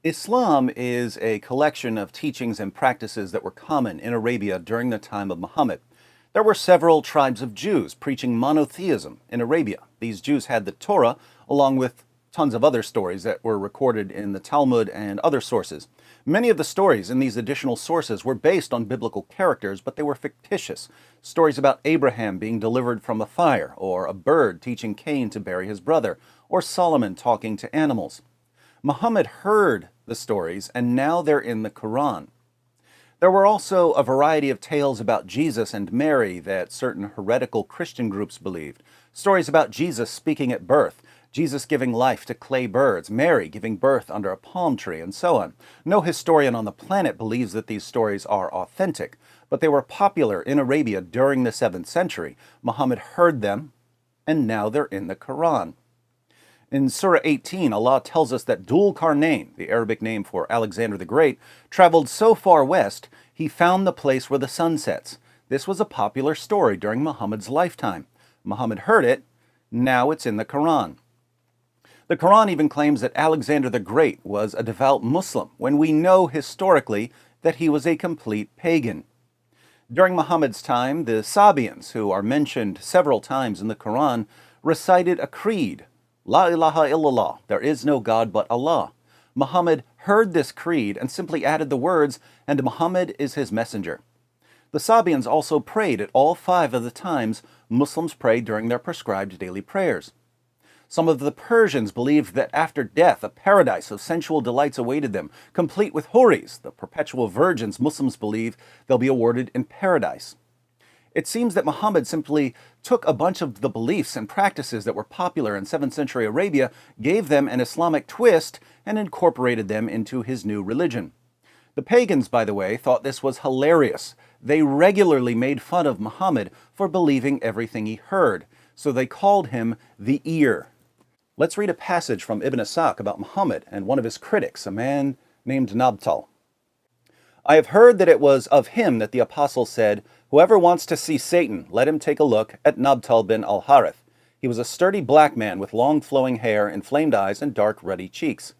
Islam is a collection of teachings and practices that were common in Arabia during the time of Muhammad. There were several tribes of Jews preaching monotheism in Arabia. These Jews had the Torah, along with tons of other stories that were recorded in the Talmud and other sources. Many of the stories in these additional sources were based on biblical characters, but they were fictitious. Stories about Abraham being delivered from a fire, or a bird teaching Cain to bury his brother, or Solomon talking to animals. Muhammad heard the stories, and now they're in the Quran. There were also a variety of tales about Jesus and Mary that certain heretical Christian groups believed. Stories about Jesus speaking at birth, Jesus giving life to clay birds, Mary giving birth under a palm tree, and so on. No historian on the planet believes that these stories are authentic, but they were popular in Arabia during the 7th century. Muhammad heard them, and now they're in the Quran. In Surah 18, Allah tells us that Dhul Qarnayn, the Arabic name for Alexander the Great, traveled so far west he found the place where the sun sets. This was a popular story during Muhammad's lifetime. Muhammad heard it, now it's in the Quran. The Quran even claims that Alexander the Great was a devout Muslim, when we know historically that he was a complete pagan. During Muhammad's time, the Sabians, who are mentioned several times in the Quran, recited a creed. La ilaha illallah, there is no God but Allah. Muhammad heard this creed and simply added the words, and Muhammad is his messenger. The Sabians also prayed at all 5 of the times Muslims prayed during their prescribed daily prayers. Some of the Persians believed that after death a paradise of sensual delights awaited them, complete with houris, the perpetual virgins Muslims believe they'll be awarded in paradise. It seems that Muhammad simply took a bunch of the beliefs and practices that were popular in 7th century Arabia, gave them an Islamic twist, and incorporated them into his new religion. The pagans, by the way, thought this was hilarious. They regularly made fun of Muhammad for believing everything he heard, so they called him the ear. Let's read a passage from Ibn Ishaq about Muhammad and one of his critics, a man named Nabtal. I have heard that it was of him that the apostle said, "Whoever wants to see Satan, let him take a look at Nabtal bin al-Harith. He was a sturdy black man with long flowing hair, inflamed eyes, and dark ruddy cheeks.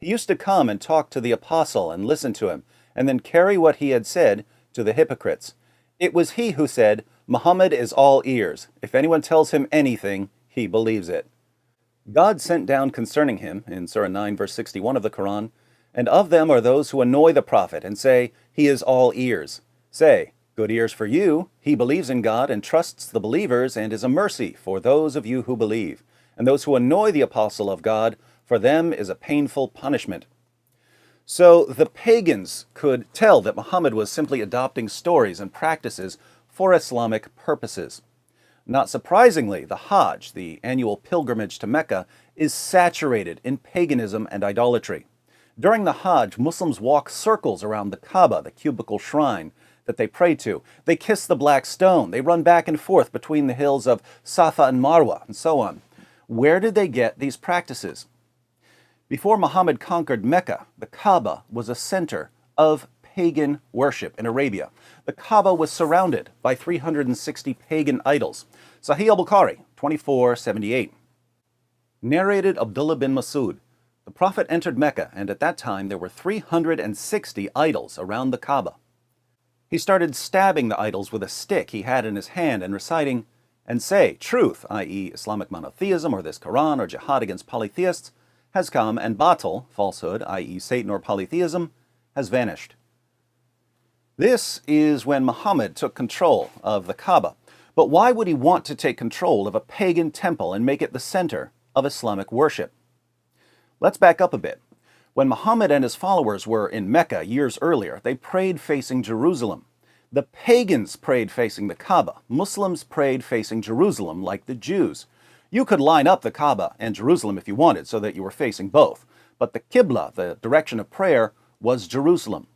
He used to come and talk to the apostle and listen to him, and then carry what he had said to the hypocrites. It was he who said, 'Muhammad is all ears. If anyone tells him anything, he believes it.' God sent down concerning him, in Surah 9, verse 61 of the Quran, and of them are those who annoy the prophet and say, 'He is all ears.' Say, 'Good ears for you. He believes in God and trusts the believers and is a mercy for those of you who believe. And those who annoy the apostle of God, for them is a painful punishment.'" So the pagans could tell that Muhammad was simply adopting stories and practices for Islamic purposes. Not surprisingly, the Hajj, the annual pilgrimage to Mecca, is saturated in paganism and idolatry. During the Hajj, Muslims walk circles around the Kaaba, the cubical shrine that they pray to. They kiss the black stone. They run back and forth between the hills of Safa and Marwa, and so on. Where did they get these practices? Before Muhammad conquered Mecca, the Kaaba was a center of pagan worship in Arabia. The Kaaba was surrounded by 360 pagan idols. Sahih al-Bukhari, 2478. Narrated Abdullah bin Masud. The Prophet entered Mecca, and at that time there were 360 idols around the Kaaba. He started stabbing the idols with a stick he had in his hand and reciting, "And say, truth, i.e. Islamic monotheism or this Quran or jihad against polytheists, has come, and batil, falsehood, i.e. Satan or polytheism, has vanished." This is when Muhammad took control of the Kaaba. But why would he want to take control of a pagan temple and make it the center of Islamic worship? Let's back up a bit. When Muhammad and his followers were in Mecca years earlier, they prayed facing Jerusalem. The pagans prayed facing the Kaaba. Muslims prayed facing Jerusalem like the Jews. You could line up the Kaaba and Jerusalem if you wanted so that you were facing both. But the Qibla, the direction of prayer, was Jerusalem.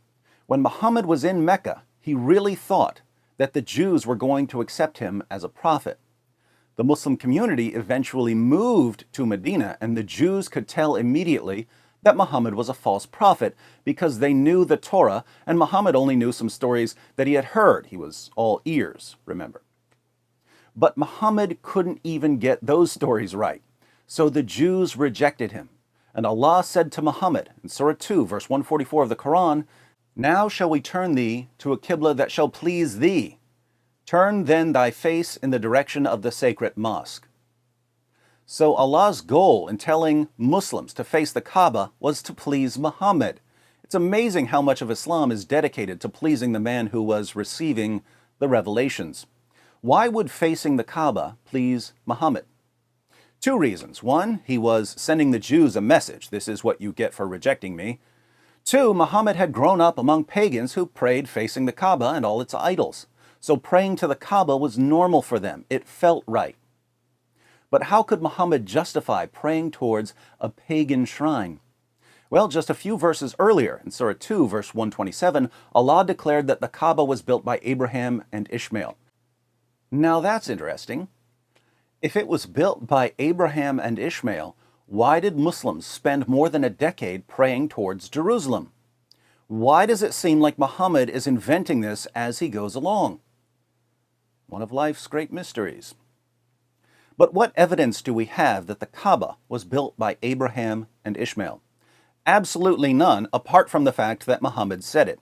When Muhammad was in Mecca, he really thought that the Jews were going to accept him as a prophet. The Muslim community eventually moved to Medina, and the Jews could tell immediately that Muhammad was a false prophet because they knew the Torah, and Muhammad only knew some stories that he had heard. He was all ears, remember. But Muhammad couldn't even get those stories right, so the Jews rejected him. And Allah said to Muhammad in Surah 2, verse 144 of the Quran, "Now shall we turn thee to a qibla that shall please thee. Turn then thy face in the direction of the sacred mosque." So Allah's goal in telling Muslims to face the Kaaba was to please Muhammad. It's amazing how much of Islam is dedicated to pleasing the man who was receiving the revelations. Why would facing the Kaaba please Muhammad? Two reasons. One, he was sending the Jews a message. This is what you get for rejecting me. Two, Muhammad had grown up among pagans who prayed facing the Kaaba and all its idols. So praying to the Kaaba was normal for them. It felt right. But how could Muhammad justify praying towards a pagan shrine? Well, just a few verses earlier, in Surah 2, verse 127, Allah declared that the Kaaba was built by Abraham and Ishmael. Now that's interesting. If it was built by Abraham and Ishmael, why did Muslims spend more than a decade praying towards Jerusalem? Why does it seem like Muhammad is inventing this as he goes along? One of life's great mysteries. But what evidence do we have that the Kaaba was built by Abraham and Ishmael? Absolutely none, apart from the fact that Muhammad said it.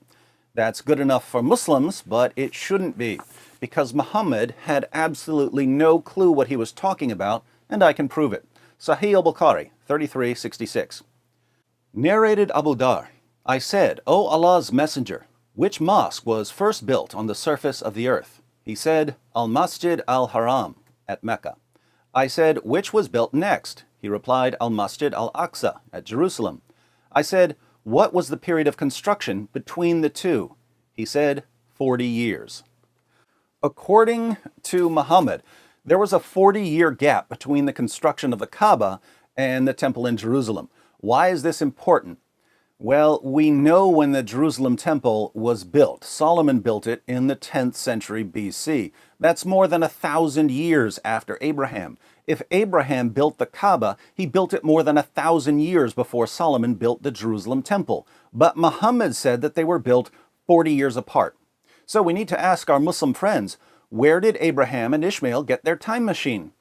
That's good enough for Muslims, but it shouldn't be, because Muhammad had absolutely no clue what he was talking about, and I can prove it. Sahih al-Bukhari, 3366. Narrated Abu Dar, I said, "O Allah's Messenger, which mosque was first built on the surface of the earth?" He said, "Al-Masjid al-Haram," at Mecca. I said, "Which was built next?" He replied, "Al-Masjid al-Aqsa," at Jerusalem. I said, "What was the period of construction between the two?" He said, 40 years. According to Muhammad, there was a 40-year gap between the construction of the Kaaba and the temple in Jerusalem. Why is this important? Well, we know when the Jerusalem temple was built. Solomon built it in the 10th century BC. That's more than 1,000 years after Abraham. If Abraham built the Kaaba, he built it more than 1,000 years before Solomon built the Jerusalem temple. But Muhammad said that they were built 40 years apart. So we need to ask our Muslim friends, where did Abraham and Ishmael get their time machine?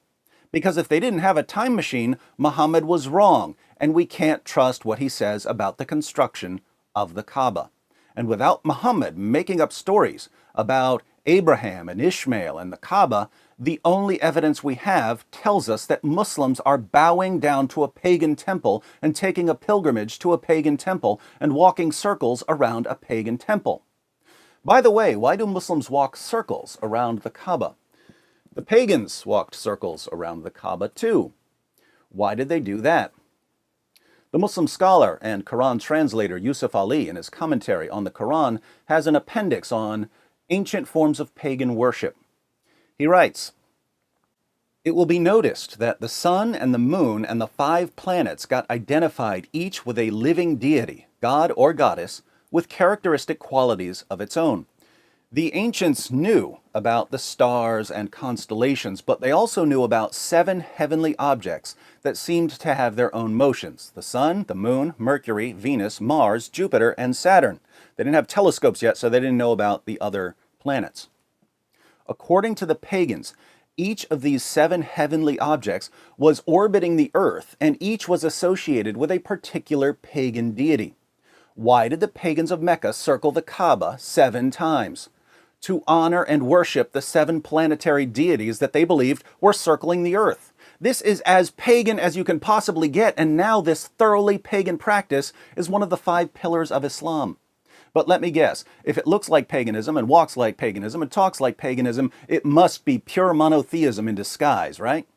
Because if they didn't have a time machine, Muhammad was wrong, and we can't trust what he says about the construction of the Kaaba. And without Muhammad making up stories about Abraham and Ishmael and the Kaaba, the only evidence we have tells us that Muslims are bowing down to a pagan temple and taking a pilgrimage to a pagan temple and walking circles around a pagan temple. By the way, why do Muslims walk circles around the Kaaba? The pagans walked circles around the Kaaba too. Why did they do that? The Muslim scholar and Quran translator Yusuf Ali, in his commentary on the Quran, has an appendix on ancient forms of pagan worship. He writes, "It will be noticed that the sun and the moon and the 5 planets got identified each with a living deity, god or goddess, with characteristic qualities of its own. The ancients knew about the stars and constellations, but they also knew about 7 heavenly objects that seemed to have their own motions: the sun, the moon, Mercury, Venus, Mars, Jupiter, and Saturn. They didn't have telescopes yet, so they didn't know about the other planets. According to the pagans, each of these 7 heavenly objects was orbiting the earth, and each was associated with a particular pagan deity. Why did the pagans of Mecca circle the Kaaba 7 times? To honor and worship the 7 planetary deities that they believed were circling the earth. This is as pagan as you can possibly get, and now this thoroughly pagan practice is one of the 5 pillars of Islam. But let me guess, if it looks like paganism and walks like paganism and talks like paganism, it must be pure monotheism in disguise, right?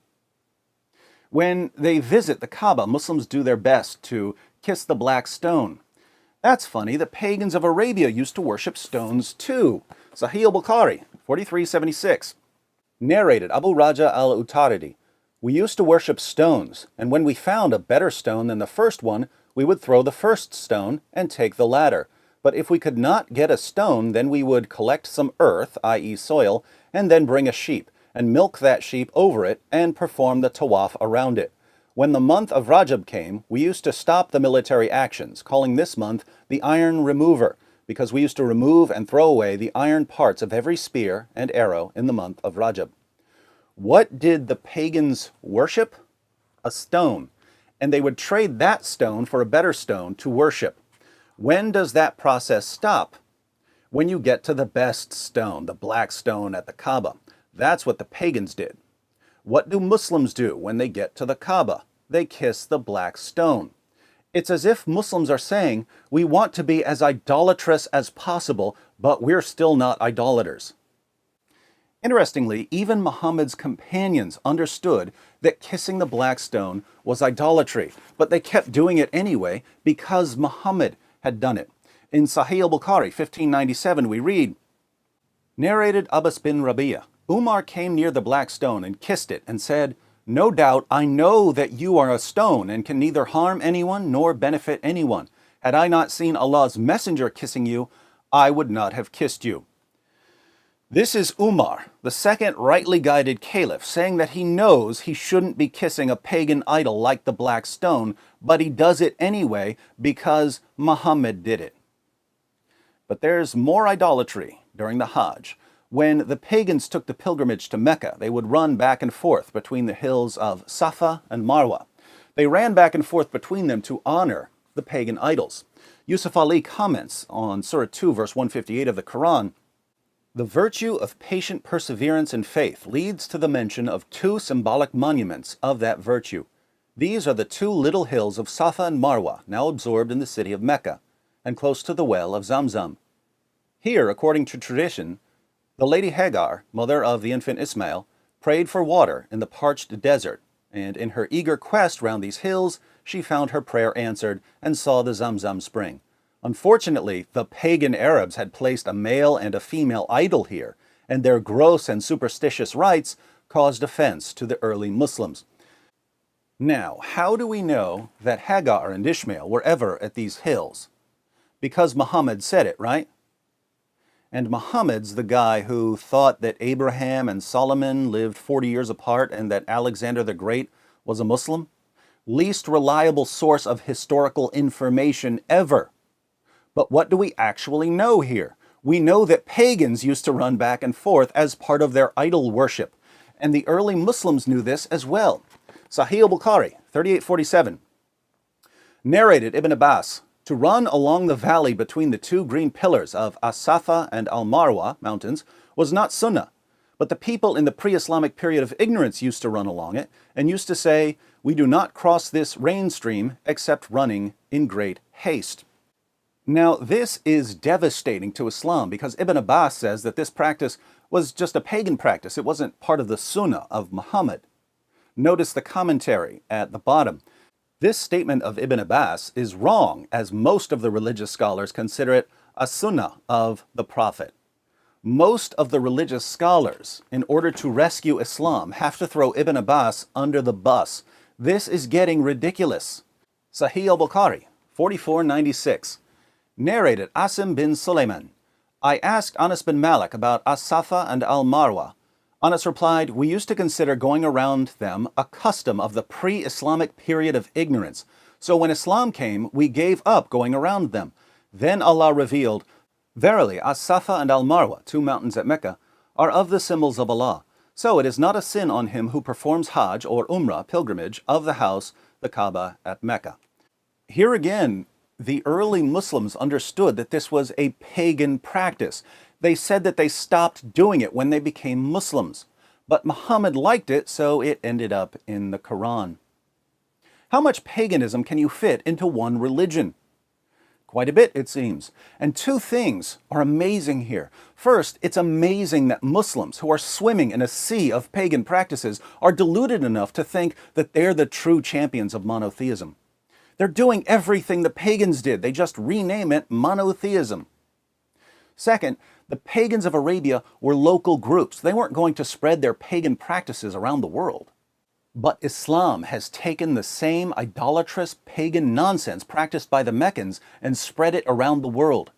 When they visit the Kaaba, Muslims do their best to kiss the black stone. That's funny, the pagans of Arabia used to worship stones too. Sahih al-Bukhari, 4376. Narrated Abu Raja al-Utaridi, "We used to worship stones, and when we found a better stone than the first one, we would throw the first stone and take the latter. But if we could not get a stone, then we would collect some earth, i.e. soil, and then bring a sheep, and milk that sheep over it, and perform the tawaf around it. When the month of Rajab came, we used to stop the military actions, calling this month the Iron Remover, because we used to remove and throw away the iron parts of every spear and arrow in the month of Rajab." What did the pagans worship? A stone. and they would trade that stone for a better stone to worship. When does that process stop? When you get to the best stone, the black stone at the Kaaba. That's what the pagans did. What do Muslims do when they get to the Kaaba? They kiss the black stone. It's as if Muslims are saying, we want to be as idolatrous as possible, but we're still not idolaters. Interestingly, even Muhammad's companions understood that kissing the black stone was idolatry, but they kept doing it anyway because Muhammad had done it. In Sahih al-Bukhari 1597 we read, narrated Abbas bin Rabi'ah, Umar came near the black stone and kissed it and said, no doubt I know that you are a stone and can neither harm anyone nor benefit anyone. Had I not seen Allah's messenger kissing you, I would not have kissed you. This is Umar, the second rightly guided caliph, saying that he knows he shouldn't be kissing a pagan idol like the black stone, but he does it anyway because Muhammad did it. But there's more idolatry during the Hajj. When the pagans took the pilgrimage to Mecca, they would run back and forth between the hills of Safa and Marwa. They ran back and forth between them to honor the pagan idols. Yusuf Ali comments on Surah 2, verse 158 of the Quran, the virtue of patient perseverance and faith leads to the mention of two symbolic monuments of that virtue. These are the two little hills of Safa and Marwa, now absorbed in the city of Mecca, and close to the well of Zamzam. Here, according to tradition, the lady Hagar, mother of the infant Ismail, prayed for water in the parched desert, and in her eager quest round these hills, she found her prayer answered and saw the Zamzam spring. Unfortunately, the pagan Arabs had placed a male and a female idol here, and their gross and superstitious rites caused offense to the early Muslims. Now, how do we know that Hagar and Ishmael were ever at these hills? Because Muhammad said it, right? And Muhammad's the guy who thought that Abraham and Solomon lived 40 years apart and that Alexander the Great was a Muslim? Least reliable source of historical information ever. But what do we actually know here? We know that pagans used to run back and forth as part of their idol worship, and the early Muslims knew this as well. Sahih al-Bukhari 3847 narrated Ibn Abbas, to run along the valley between the two green pillars of As-Safa and Al-Marwa mountains was not sunnah, but the people in the pre-Islamic period of ignorance used to run along it and used to say, we do not cross this rain stream except running in great haste. Now, this is devastating to Islam because Ibn Abbas says that this practice was just a pagan practice. It wasn't part of the sunnah of Muhammad. Notice the commentary at the bottom. This statement of Ibn Abbas is wrong, as most of the religious scholars consider it a sunnah of the Prophet. Most of the religious scholars, in order to rescue Islam, have to throw Ibn Abbas under the bus. This is getting ridiculous. Sahih al-Bukhari 4496 narrated Asim bin Sulaiman, I asked Anas bin Malik about As-Safa and Al-Marwa. Anas replied, we used to consider going around them a custom of the pre-Islamic period of ignorance. So when Islam came, we gave up going around them. Then Allah revealed, verily, As-Safa and Al-Marwa, two mountains at Mecca, are of the symbols of Allah. So it is not a sin on him who performs Hajj or Umrah pilgrimage of the house, the Kaaba at Mecca. Here again, the early Muslims understood that this was a pagan practice. They said that they stopped doing it when they became Muslims. But Muhammad liked it, so it ended up in the Quran. How much paganism can you fit into one religion? Quite a bit, it seems. And two things are amazing here. First, it's amazing that Muslims who are swimming in a sea of pagan practices are deluded enough to think that they're the true champions of monotheism. They're doing everything the pagans did. They just rename it monotheism. Second, the pagans of Arabia were local groups. They weren't going to spread their pagan practices around the world. But Islam has taken the same idolatrous pagan nonsense practiced by the Meccans and spread it around the world.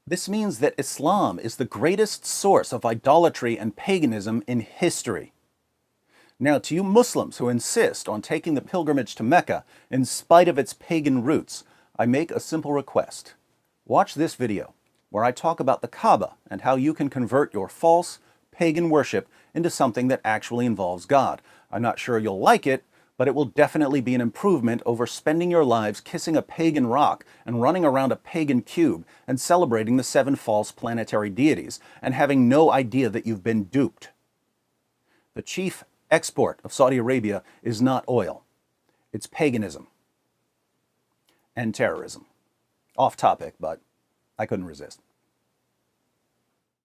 This means that Islam is the greatest source of idolatry and paganism in history. Now, to you Muslims who insist on taking the pilgrimage to Mecca in spite of its pagan roots, I make a simple request. Watch this video, where I talk about the Kaaba and how you can convert your false pagan worship into something that actually involves God. I'm not sure you'll like it, but it will definitely be an improvement over spending your lives kissing a pagan rock and running around a pagan cube and celebrating the 7 false planetary deities and having no idea that you've been duped. The chief export of Saudi Arabia is not oil. It's paganism and terrorism. Off topic, but I couldn't resist.